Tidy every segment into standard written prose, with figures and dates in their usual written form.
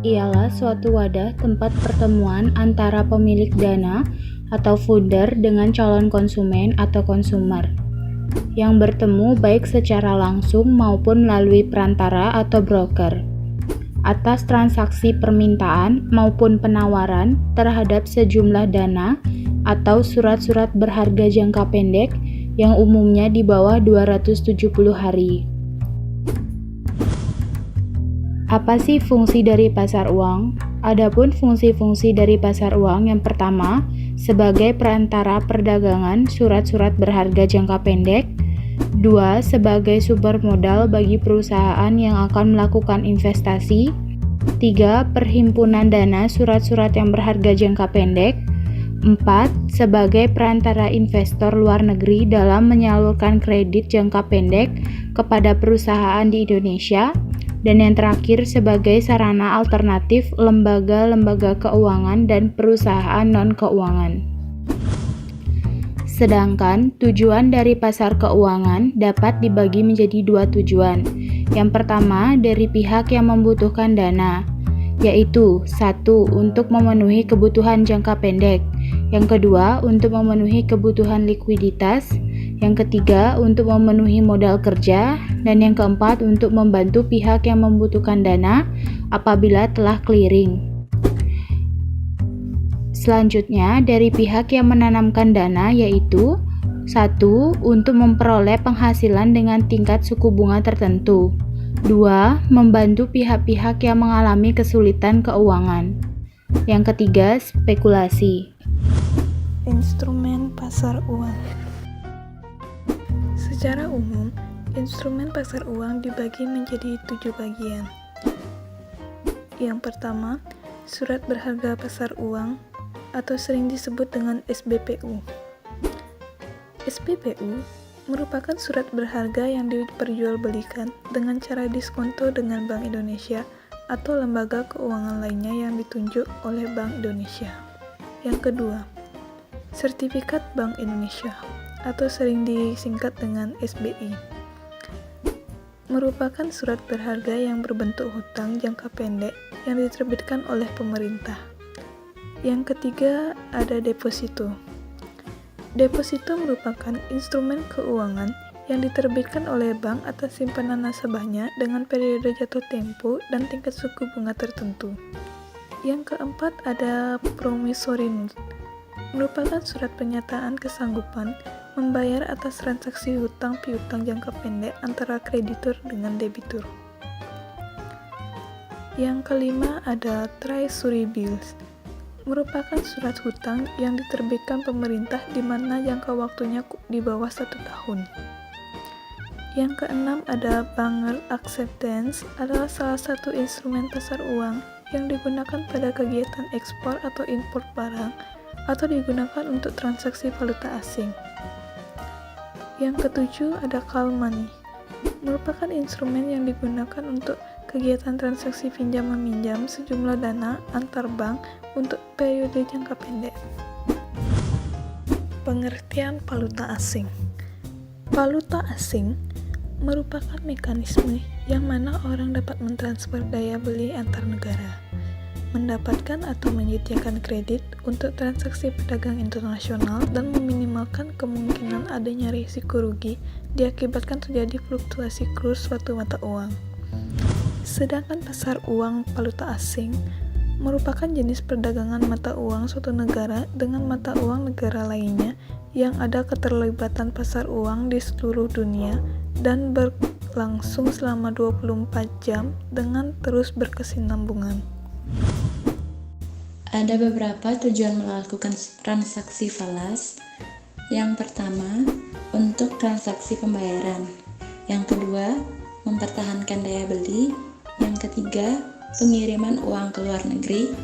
ialah suatu wadah tempat pertemuan antara pemilik dana atau funder dengan calon konsumen atau consumer, yang bertemu baik secara langsung maupun melalui perantara atau broker, atas transaksi permintaan maupun penawaran terhadap sejumlah dana atau surat-surat berharga jangka pendek yang umumnya di bawah 270 hari. Apa sih fungsi dari pasar uang? Adapun fungsi-fungsi dari pasar uang, yang pertama, sebagai perantara perdagangan surat-surat berharga jangka pendek. 2. Sebagai sumber modal bagi perusahaan yang akan melakukan investasi. 3. Perhimpunan dana surat-surat yang berharga jangka pendek. 4. Sebagai perantara investor luar negeri dalam menyalurkan kredit jangka pendek kepada perusahaan di Indonesia. Dan yang terakhir, sebagai sarana alternatif lembaga-lembaga keuangan dan perusahaan non-keuangan. Sedangkan tujuan dari pasar keuangan dapat dibagi menjadi dua tujuan. Yang pertama, dari pihak yang membutuhkan dana, yaitu 1. Untuk memenuhi kebutuhan jangka pendek. Yang kedua, untuk memenuhi kebutuhan likuiditas. Yang ketiga, untuk memenuhi modal kerja. Dan yang keempat, untuk membantu pihak yang membutuhkan dana apabila telah clearing. Selanjutnya, dari pihak yang menanamkan dana, yaitu 1. Untuk memperoleh penghasilan dengan tingkat suku bunga tertentu. 2. Membantu pihak-pihak yang mengalami kesulitan keuangan. Yang ketiga, spekulasi. Instrumen pasar uang. Secara umum, instrumen pasar uang dibagi menjadi 7 bagian. Yang pertama, surat berharga pasar uang atau sering disebut dengan SBPU. SBPU merupakan surat berharga yang diperjualbelikan dengan cara diskonto dengan Bank Indonesia atau lembaga keuangan lainnya yang ditunjuk oleh Bank Indonesia. Yang kedua, sertifikat Bank Indonesia atau sering disingkat dengan SBI. Merupakan surat berharga yang berbentuk hutang jangka pendek yang diterbitkan oleh pemerintah. Yang ketiga, ada deposito. Deposito merupakan instrumen keuangan yang diterbitkan oleh bank atas simpanan nasabahnya dengan periode jatuh tempo dan tingkat suku bunga tertentu. Yang keempat, ada promissory note. Merupakan surat pernyataan kesanggupan membayar atas transaksi hutang piutang jangka pendek antara kreditur dengan debitur. Yang kelima, ada treasury bills. Merupakan surat hutang yang diterbitkan pemerintah di mana jangka waktunya di bawah 1 tahun. Yang keenam, ada bank acceptance, adalah salah satu instrumen pasar uang yang digunakan pada kegiatan ekspor atau impor barang atau digunakan untuk transaksi valuta asing. Yang ketujuh, ada call money. Merupakan instrumen yang digunakan untuk kegiatan transaksi pinjam-meminjam sejumlah dana antar bank untuk periode jangka pendek. Pengertian valuta asing. Valuta asing merupakan mekanisme yang mana orang dapat mentransfer daya beli antar negara, mendapatkan atau menyediakan kredit untuk transaksi pedagang internasional dan meminimalkan kemungkinan adanya risiko rugi diakibatkan terjadi fluktuasi kurs suatu mata uang. Sedangkan pasar uang valuta asing merupakan jenis perdagangan mata uang suatu negara dengan mata uang negara lainnya yang ada keterlibatan pasar uang di seluruh dunia dan berlangsung selama 24 jam dengan terus berkesinambungan. Ada beberapa tujuan melakukan transaksi falas. Yang pertama, untuk transaksi pembayaran. Yang kedua, mempertahankan daya beli. Yang ketiga, pengiriman uang ke luar negeri.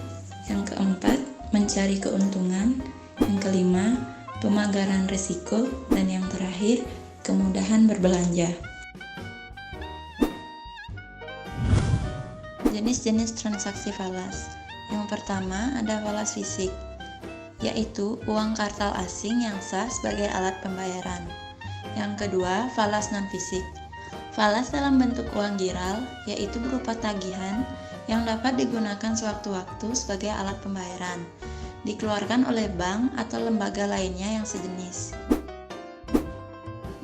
Yang keempat, mencari keuntungan. Yang kelima, pemagaran risiko. Dan yang terakhir, kemudahan berbelanja. Jenis-jenis transaksi falas. Yang pertama, ada falas fisik, yaitu uang kartal asing yang sah sebagai alat pembayaran. Yang kedua, falas non-fisik. Falas dalam bentuk uang giral, yaitu berupa tagihan yang dapat digunakan sewaktu-waktu sebagai alat pembayaran, dikeluarkan oleh bank atau lembaga lainnya yang sejenis.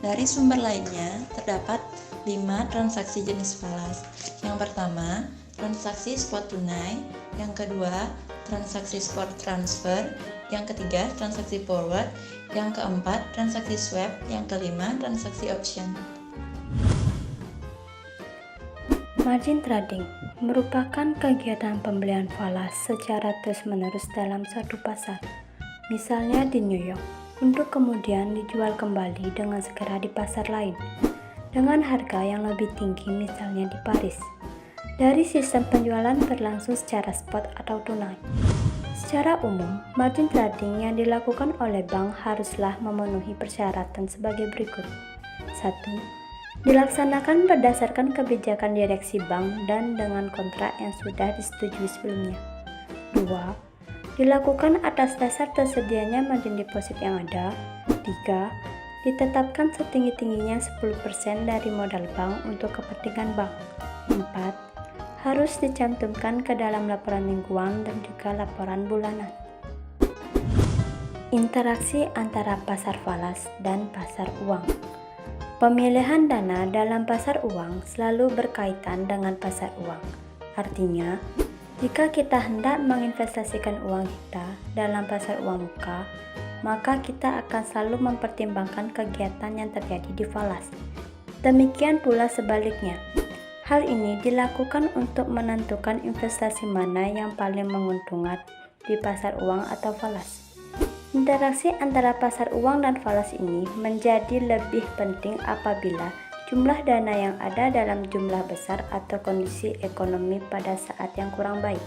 Dari sumber lainnya, terdapat 5 transaksi jenis falas. Yang pertama, transaksi spot tunai. Yang kedua, transaksi spot transfer. Yang ketiga, transaksi forward. Yang keempat, transaksi swap. Yang kelima, transaksi option. Margin trading merupakan kegiatan pembelian falas secara terus-menerus dalam suatu pasar, misalnya di New York, untuk kemudian dijual kembali dengan segera di pasar lain, dengan harga yang lebih tinggi misalnya di Paris. Dari sistem penjualan berlangsung secara spot atau tunai. Secara umum, margin trading yang dilakukan oleh bank haruslah memenuhi persyaratan sebagai berikut. 1. Dilaksanakan berdasarkan kebijakan direksi bank dan dengan kontrak yang sudah disetujui sebelumnya. 2. Dilakukan atas dasar tersedianya margin deposit yang ada. 3. Ditetapkan setinggi-tingginya 10% dari modal bank untuk kepentingan bank. 4. Harus dicantumkan ke dalam laporan mingguan dan juga laporan bulanan. Interaksi antara pasar falas dan pasar uang. Pemilihan dana dalam pasar uang selalu berkaitan dengan pasar uang. Artinya, jika kita hendak menginvestasikan uang kita dalam pasar uang muka, maka kita akan selalu mempertimbangkan kegiatan yang terjadi di falas. Demikian pula sebaliknya. Hal ini dilakukan untuk menentukan investasi mana yang paling menguntungkan di pasar uang atau falas. Interaksi antara pasar uang dan falas ini menjadi lebih penting apabila jumlah dana yang ada dalam jumlah besar atau kondisi ekonomi pada saat yang kurang baik.